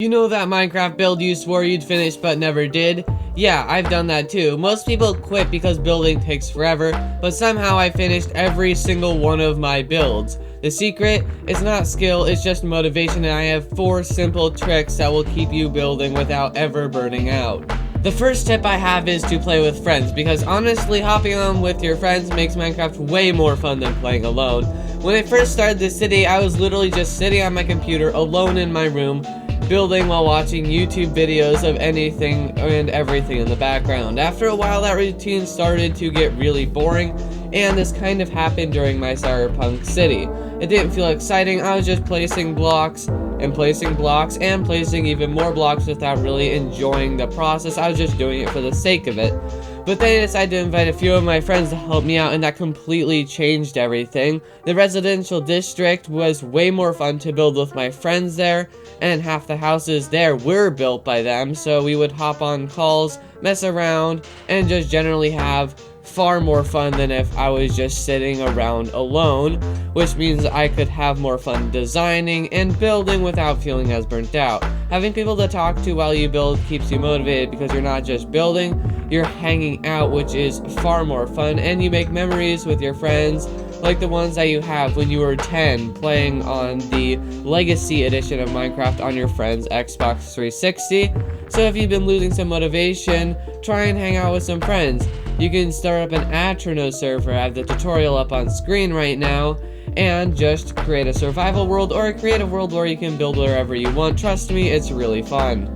You know that Minecraft build you swore you'd finish but never did? Yeah, I've done that too. Most people quit because building takes forever, but somehow I finished every single one of my builds. The secret? It's not skill, it's just motivation, and I have 4 simple tricks that will keep you building without ever burning out. The first tip I have is to play with friends, because honestly, hopping on with your friends makes Minecraft way more fun than playing alone. When I first started this city, I was literally just sitting on my computer alone in my room, building while watching YouTube videos of anything and everything in the background. After a while, that routine started to get really boring, and this kind of happened during my cyberpunk city. It didn't feel exciting. I was just placing blocks and placing blocks and placing even more blocks without really enjoying the process. I was just doing it for the sake of it. But then I decided to invite a few of my friends to help me out, and that completely changed everything. The residential district was way more fun to build with my friends there, and half the houses there were built by them, so we would hop on calls, mess around, and just generally have far more fun than if I was just sitting around alone, which means I could have more fun designing and building without feeling as burnt out. Having people to talk to while you build keeps you motivated because you're not just building, you're hanging out, which is far more fun, and you make memories with your friends like the ones that you have when you were 10 playing on the Legacy edition of Minecraft on your friend's Xbox 360. So if you've been losing some motivation, try and hang out with some friends. You can start up an Atrono server. I have the tutorial up on screen right now, and just create a survival world or a creative world where you can build wherever you want. Trust me, it's really fun.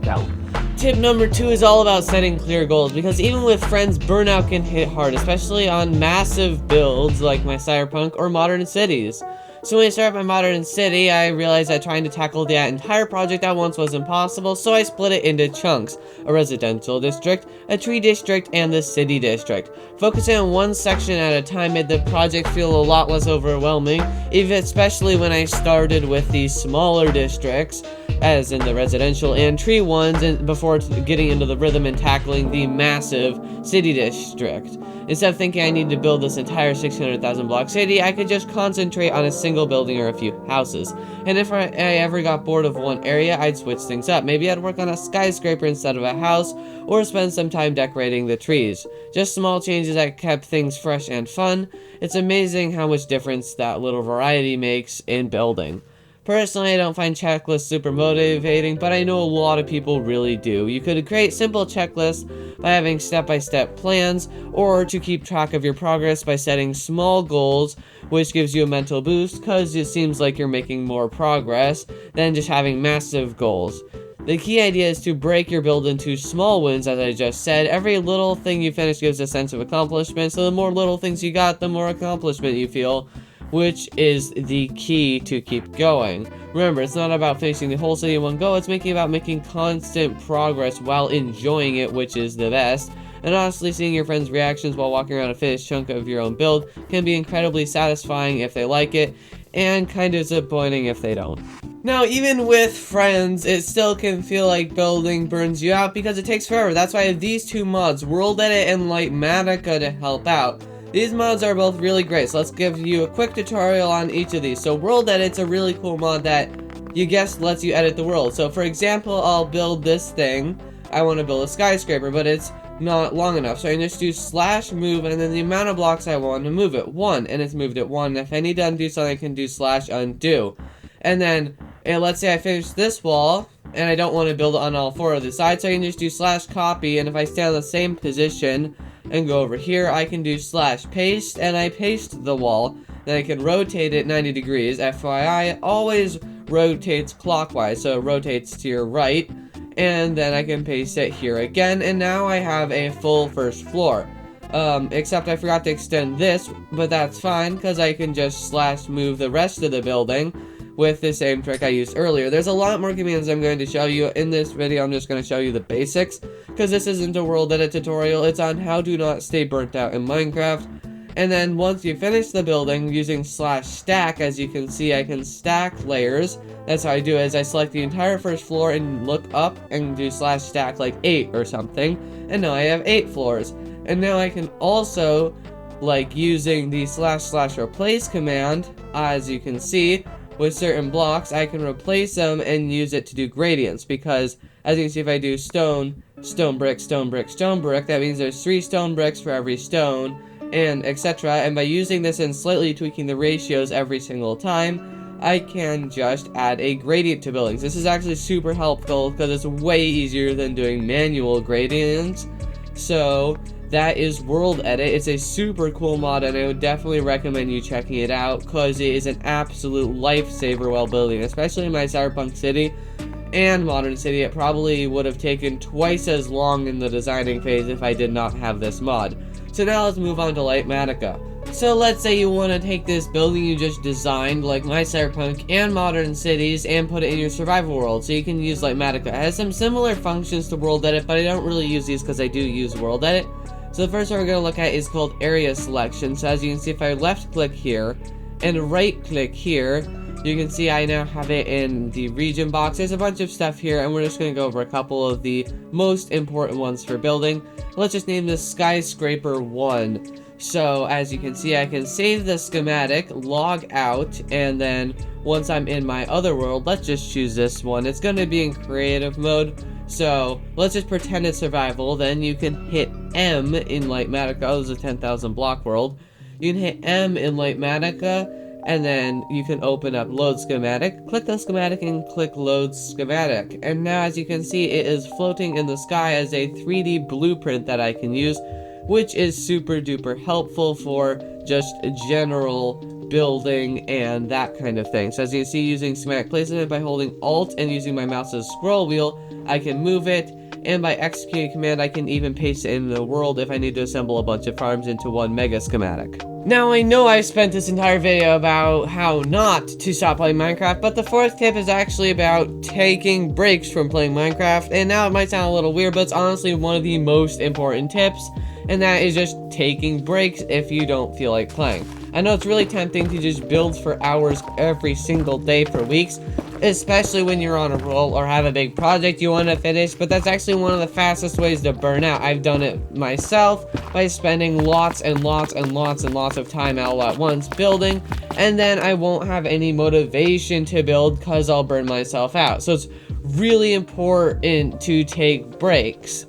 Now, tip number 2 is all about setting clear goals, because even with friends, burnout can hit hard, especially on massive builds like my cyberpunk or modern cities. So when I started my modern city, I realized that trying to tackle the entire project at once was impossible, so I split it into chunks: a residential district, a tree district, and the city district. Focusing on one section at a time made the project feel a lot less overwhelming, especially when I started with these smaller districts, as in the residential and tree ones, and before getting into the rhythm and tackling the massive city district. Instead of thinking I need to build this entire 600,000 block city, I could just concentrate on a single building or a few houses. And if I ever got bored of one area, I'd switch things up. Maybe I'd work on a skyscraper instead of a house, or spend some time decorating the trees. Just small changes that kept things fresh and fun. It's amazing how much difference that little variety makes in building. Personally, I don't find checklists super motivating, but I know a lot of people really do. You could create simple checklists by having step-by-step plans, or to keep track of your progress by setting small goals, which gives you a mental boost because it seems like you're making more progress than just having massive goals. The key idea is to break your build into small wins, as I just said. Every little thing you finish gives a sense of accomplishment, so the more little things you got, the more accomplishment you feel, which is the key to keep going. Remember, it's not about finishing the whole city in one go, it's about making constant progress while enjoying it, which is the best. And honestly, seeing your friends' reactions while walking around a finished chunk of your own build can be incredibly satisfying if they like it, and kind of disappointing if they don't. Now, even with friends, it still can feel like building burns you out because it takes forever. That's why I have these 2 mods, World Edit and Lightmatica, to help out. These mods are both really great, so let's give you a quick tutorial on each of these. So World Edit's a really cool mod that, you guessed, lets you edit the world. So for example, I'll build this thing. I want to build a skyscraper, but it's not long enough. So I can just do /move, and then the amount of blocks I want to move it, 1, and it's moved it 1. If I need to undo something, I can do /undo. And then, let's say I finish this wall, and I don't want to build it on all 4 of the sides, so I can just do /copy, and if I stay on the same position and go over here, I can do /paste, and I paste the wall. Then I can rotate it 90 degrees. FYI, it always rotates clockwise, so it rotates to your right, and then I can paste it here again, and now I have a full first floor. Except I forgot to extend this, but that's fine, because I can just /move the rest of the building with the same trick I used earlier. There's a lot more commands I'm going to show you. In this video, I'm just going to show you the basics, because this isn't a world edit tutorial. It's on how to not stay burnt out in Minecraft. And then once you finish the building using /stack, as you can see, I can stack layers. That's how I do it, is I select the entire first floor and look up and do /stack like 8 or something. And now I have 8 floors. And now I can also, like using the //replace command, as you can see, with certain blocks, I can replace them and use it to do gradients, because as you can see, if I do stone, stone brick, stone brick, stone brick, that means there's 3 stone bricks for every stone, and etc. And by using this and slightly tweaking the ratios every single time, I can just add a gradient to buildings. This is actually super helpful because it's way easier than doing manual gradients. So that is World Edit. It's a super cool mod, and I would definitely recommend you checking it out because it is an absolute lifesaver while building, especially in my Cyberpunk city and modern city. It probably would have taken twice as long in the designing phase if I did not have this mod. So now let's move on to Litematica. So let's say you want to take this building you just designed, like my Cyberpunk and modern cities, and put it in your survival world. So you can use Litematica. It has some similar functions to World Edit, but I don't really use these because I do use World Edit. So the first one we're going to look at is called Area Selection. So as you can see, if I left click here and right click here, you can see I now have it in the region box. There's a bunch of stuff here, and we're just going to go over a couple of the most important ones for building. Let's just name this Skyscraper 1. So as you can see, I can save the schematic, log out, and then once I'm in my other world, let's just choose this one. It's going to be in creative mode. So let's just pretend it's survival. Then you can hit M in Litematica. Oh, this is a 10,000 block world. You can hit M in Litematica, and then you can open up load schematic. Click the schematic and click load schematic. And now as you can see, it is floating in the sky as a 3D blueprint that I can use, which is super duper helpful for just general building and that kind of thing. So as you can see, using schematic placement by holding Alt and using my mouse's scroll wheel, I can move it, and by executing a command, I can even paste it in the world if I need to assemble a bunch of farms into one mega schematic. Now, I know I spent this entire video about how not to stop playing Minecraft, but the 4th tip is actually about taking breaks from playing Minecraft, and now it might sound a little weird, but it's honestly one of the most important tips, and that is just taking breaks if you don't feel like playing. I know it's really tempting to just build for hours every single day for weeks, especially when you're on a roll or have a big project you want to finish, but that's actually one of the fastest ways to burn out. I've done it myself by spending lots and lots and lots and lots of time all at once building, and then I won't have any motivation to build because I'll burn myself out. So it's really important to take breaks.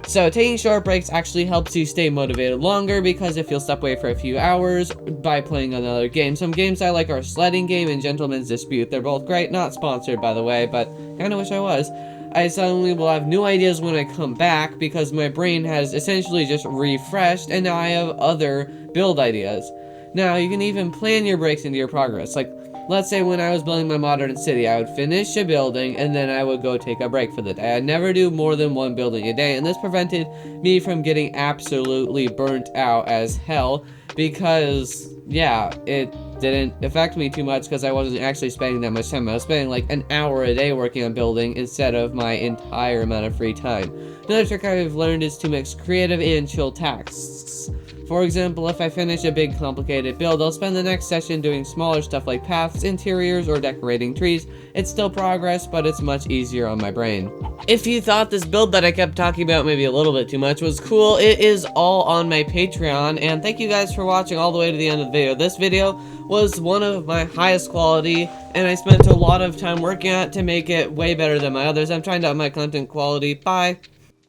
So taking short breaks actually helps you stay motivated longer, because if you'll step away for a few hours by playing another game. Some games I like are Sledding Game and Gentleman's Dispute. They're both great, not sponsored by the way, but kinda wish I was. I suddenly will have new ideas when I come back because my brain has essentially just refreshed, and now I have other build ideas. Now you can even plan your breaks into your progress. Like, let's say when I was building my modern city, I would finish a building and then I would go take a break for the day. I'd never do more than one building a day, and this prevented me from getting absolutely burnt out as hell because, yeah, it didn't affect me too much because I wasn't actually spending that much time. I was spending like an hour a day working on building instead of my entire amount of free time. Another trick I've learned is to mix creative and chill tasks. For example, if I finish a big complicated build, I'll spend the next session doing smaller stuff like paths, interiors, or decorating trees. It's still progress, but it's much easier on my brain. If you thought this build that I kept talking about maybe a little bit too much was cool, it is all on my Patreon, and thank you guys for watching all the way to the end of the video. This video was one of my highest quality, and I spent a lot of time working on it to make it way better than my others. I'm trying to up my content quality. Bye.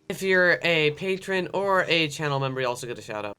If you're a patron or a channel member, you also get a shout out.